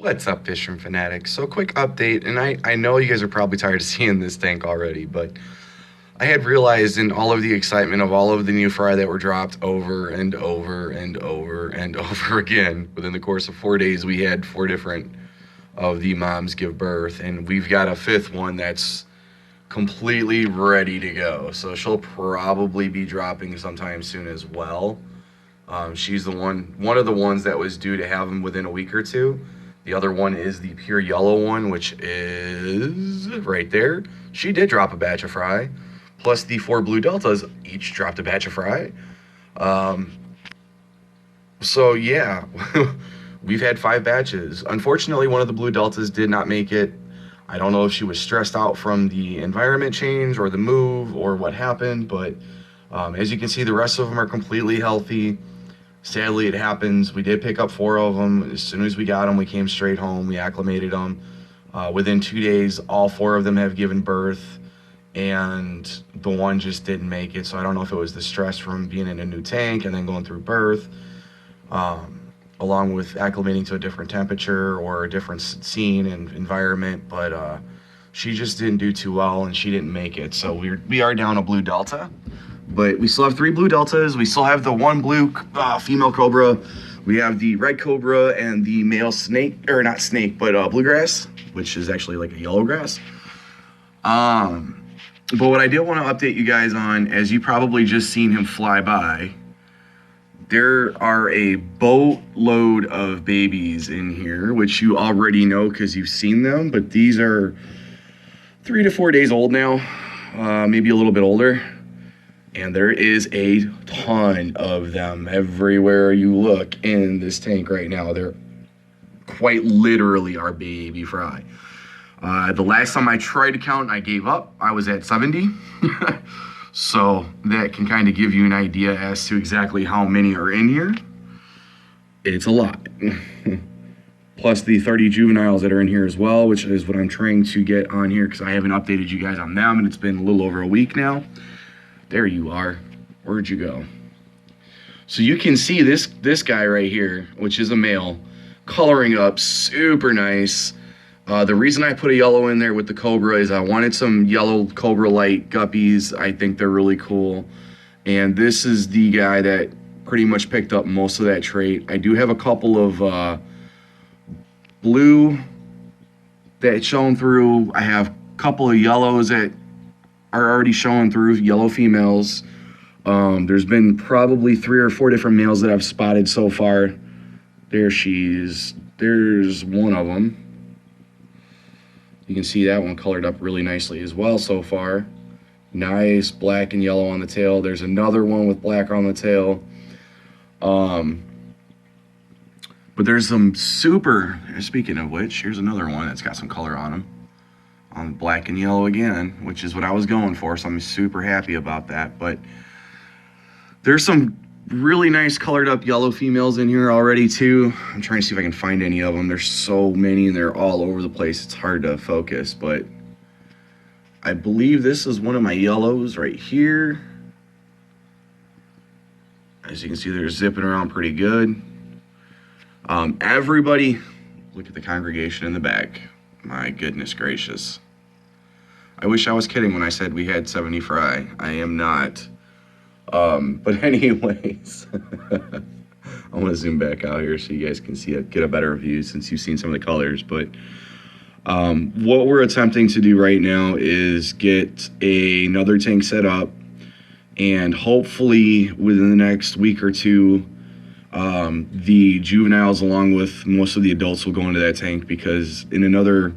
What's up, Fishing Fanatics? So, quick update, and I know you guys are probably tired of seeing this tank already, but I had realized in all of the excitement of all of the new fry that were dropped over and over and over and over again, within the course of 4 days, we had 4 different of the moms give birth, and we've got a fifth one that's completely ready to go. So she'll probably be dropping sometime soon as well. She's the one of the ones that was due to have them within a week or two. The other one is the pure yellow one, which is right there. She did drop a batch of fry, plus the 4 blue deltas each dropped a batch of fry. So yeah, we've had 5 batches. Unfortunately, one of the blue deltas did not make it. I don't know if she was stressed out from the environment change or the move or what happened, but as you can see, the rest of them are completely healthy. Sadly, it happens. We did pick up 4 of them. As soon as we got them, we came straight home. We acclimated them. Within 2 days, all 4 of them have given birth, and the one just didn't make it. So I don't know if it was the stress from being in a new tank and then going through birth, along with acclimating to a different temperature or a different scene and environment. But she just didn't do too well, and she didn't make it. So we are down a blue delta. But we still have 3 blue deltas. We still have the 1 blue female cobra. We have the red cobra and the male snake, or not snake, but bluegrass, which is actually like a yellow grass. But what I did want to update you guys on, as you probably just seen him fly by, there are a boatload of babies in here, which you already know because you've seen them. But these are 3 to 4 days old now, maybe a little bit older. And there is a ton of them everywhere you look in this tank right now. They're quite literally our baby fry. The last time I tried to count, I gave up. I was at 70. So that can kind of give you an idea as to exactly how many are in here. It's a lot. Plus the 30 juveniles that are in here as well, which is what I'm trying to get on here because I haven't updated you guys on them, and it's been a little over a week now. There you are. Where'd you go? So you can see this guy right here, which is a male, coloring up super nice. The reason I put a yellow in there with the cobra is I wanted some yellow cobra light guppies. I think they're really cool. And this is the guy that pretty much picked up most of that trait. I do have a couple of blue that shone through. I have a couple of yellows that are already showing through, yellow females. There's been probably 3 or 4 different males that I've spotted so far. There's one of them. You can see that one colored up really nicely as well so far. Nice black and yellow on the tail. There's another one with black on the tail. But there's some super, speaking of which, here's another one that's got some color on them. On black and yellow again, which is what I was going for, so I'm super happy about that. But there's some really nice colored up yellow females in here already too. I'm trying to see if I can find any of them. There's so many and they're all over the place. It's hard to focus, but I believe this is one of my yellows right here. As you can see, they're zipping around pretty good. Everybody, look at the congregation in the back. My goodness gracious. I wish I was kidding when I said we had 70 fry. I am not. But anyways, I'm going to zoom back out here so you guys can see it, get a better view since you've seen some of the colors. But what we're attempting to do right now is get another tank set up, and hopefully within the next week or two, the juveniles along with most of the adults will go into that tank, because in another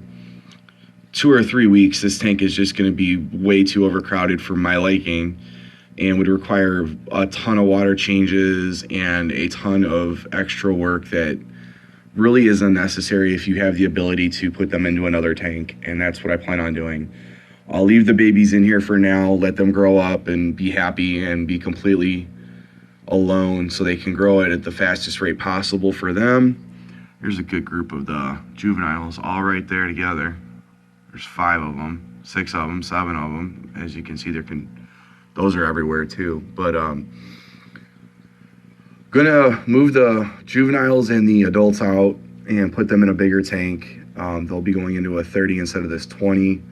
2 or 3 weeks, this tank is just going to be way too overcrowded for my liking and would require a ton of water changes and a ton of extra work that really is unnecessary if you have the ability to put them into another tank. And that's what I plan on doing. I'll leave the babies in here for now, let them grow up and be happy and be completely alone so they can grow it at the fastest rate possible for them. There's a good group of the juveniles all right there together. There's 5 of them, 6 of them, 7 of them. As you can see, those are everywhere too. But gonna move the juveniles and the adults out and put them in a bigger tank. They'll be going into a 30 instead of this 20.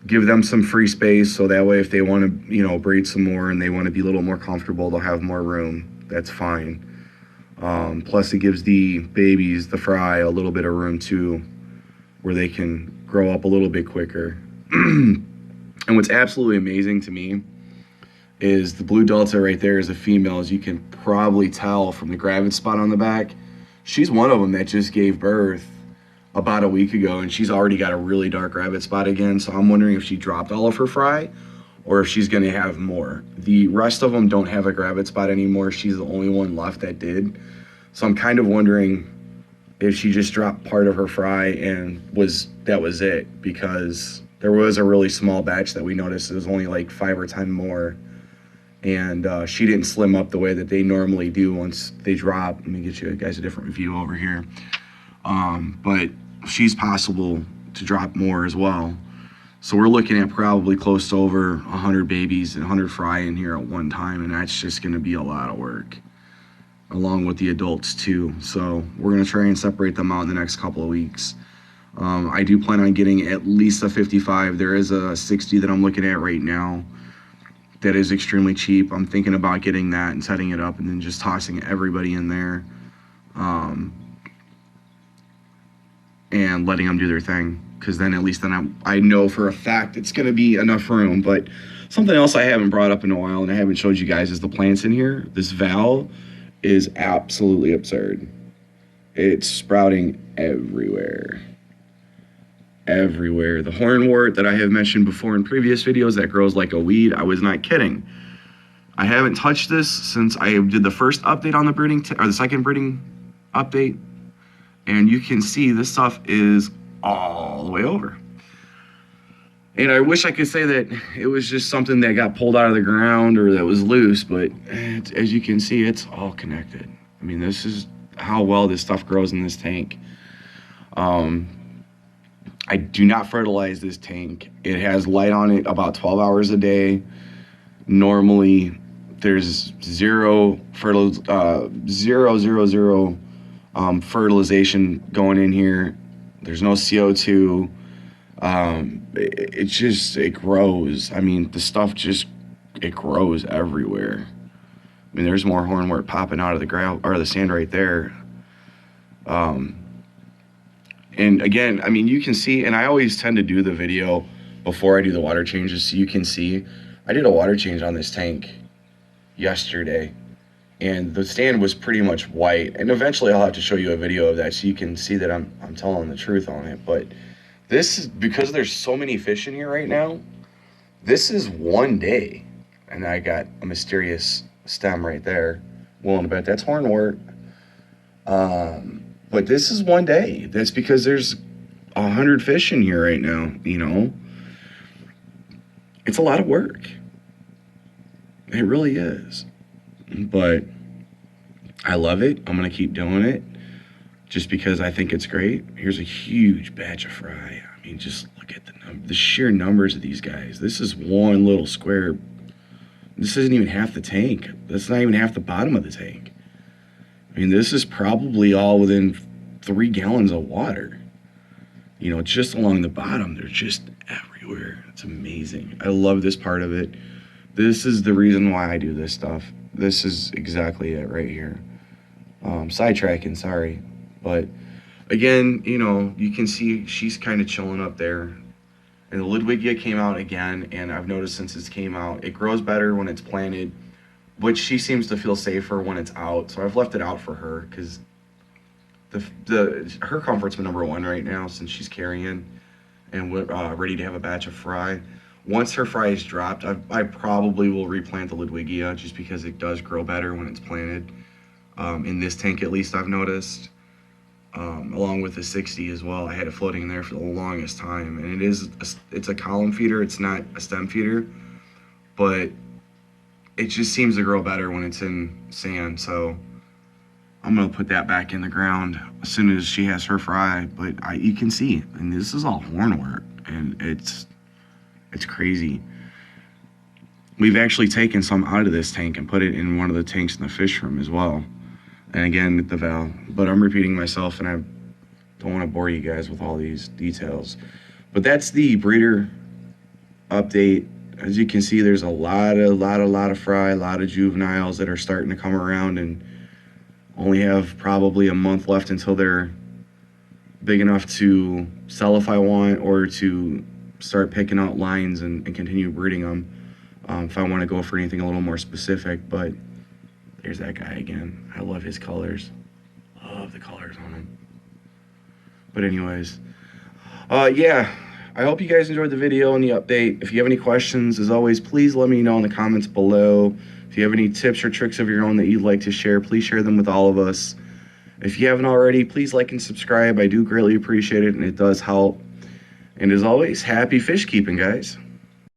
Give them some free space so that way if they want to, you know, breed some more and they want to be a little more comfortable, they'll have more room. That's fine. Plus it gives the babies, the fry, a little bit of room too, where they can grow up a little bit quicker. And what's absolutely amazing to me is the blue delta right there is a female, as you can probably tell from the gravid spot on the back. She's one of them that just gave birth about a week ago, and she's already got a really dark gravid spot again. So I'm wondering if she dropped all of her fry or if she's going to have more. The rest of them don't have a gravid spot anymore. She's the only one left that did. So I'm kind of wondering if she just dropped part of her fry and that was it, because there was a really small batch that we noticed. It was only like 5 or 10 more. And she didn't slim up the way that they normally do once they drop. Let me get you guys a different view over here. But she's possible to drop more as well. So we're looking at probably close to over 100 babies and 100 fry in here at one time. And that's just going to be a lot of work, along with the adults too. So we're going to try and separate them out in the next couple of weeks. I do plan on getting at least a 55. There is a 60 that I'm looking at right now that is extremely cheap. I'm thinking about getting that and setting it up and then just tossing everybody in there, and letting them do their thing, because then at least then I know for a fact it's going to be enough room. But something else I haven't brought up in a while and I haven't showed you guys is the plants in here. This val is absolutely absurd. It's sprouting everywhere. Everywhere. The hornwort that I have mentioned before in previous videos that grows like a weed, I was not kidding. I haven't touched this since I did the first update on the breeding, or the second breeding update, and you can see this stuff is all the way over. And I wish I could say that it was just something that got pulled out of the ground or that was loose, but as you can see, it's all connected. I mean, this is how well this stuff grows in this tank. I do not fertilize this tank. It has light on it about 12 hours a day. Normally, there's zero fertilization going in here. There's no CO2. It grows. I mean, the stuff it grows everywhere. I mean, there's more hornwort popping out of the ground or the sand right there. And again, I mean, you can see, and I always tend to do the video before I do the water changes, so you can see I did a water change on this tank yesterday, and the stand was pretty much white. And eventually I'll have to show you a video of that so you can see that I'm telling the truth on it. But this is because there's so many fish in here right now. This is one day, and I got a mysterious stem right there. Willing to bet that's hornwort. But this is one day. That's because there's 100 fish in here right now, you know. It's a lot of work. It really is. But I love it. I'm going to keep doing it just because I think it's great. Here's a huge batch of fry. I mean, just look at the sheer numbers of these guys. This is one little square. This isn't even half the tank. That's not even half the bottom of the tank. I mean, this is probably all within 3 gallons of water. You know, just along the bottom, they're just everywhere. It's amazing. I love this part of it. This is the reason why I do this stuff. This is exactly it right here. Sidetracking, sorry. But again, you know, you can see she's kind of chilling up there. And the Ludwigia came out again, and I've noticed since it came out, it grows better when it's planted, but she seems to feel safer when it's out. So I've left it out for her because her comfort's number one right now since she's carrying and ready to have a batch of fry. Once her fry is dropped, I probably will replant the Ludwigia just because it does grow better when it's planted. In this tank, at least, I've noticed. Along with the 60 as well. I had it floating in there for the longest time. And it's a column feeder. It's not a stem feeder. But it just seems to grow better when it's in sand. So I'm going to put that back in the ground as soon as she has her fry. But you can see, and this is all hornwort. And it's crazy. We've actually taken some out of this tank and put it in one of the tanks in the fish room as well. And again, the valve. But I'm repeating myself, and I don't want to bore you guys with all these details. But that's the breeder update. As you can see, there's a lot of fry, a lot of juveniles that are starting to come around, and only have probably a month left until they're big enough to sell if I want, or to start picking out lines and continue breeding them if I want to go for anything a little more specific. But there's that guy again. I love his colors. Love the colors on him. But anyways, yeah, I hope you guys enjoyed the video and the update. If you have any questions, as always, please let me know in the comments below. If you have any tips or tricks of your own that you'd like to share, please share them with all of us. If you haven't already, please like and subscribe. I do greatly appreciate it, and it does help. And as always, happy fish keeping, guys.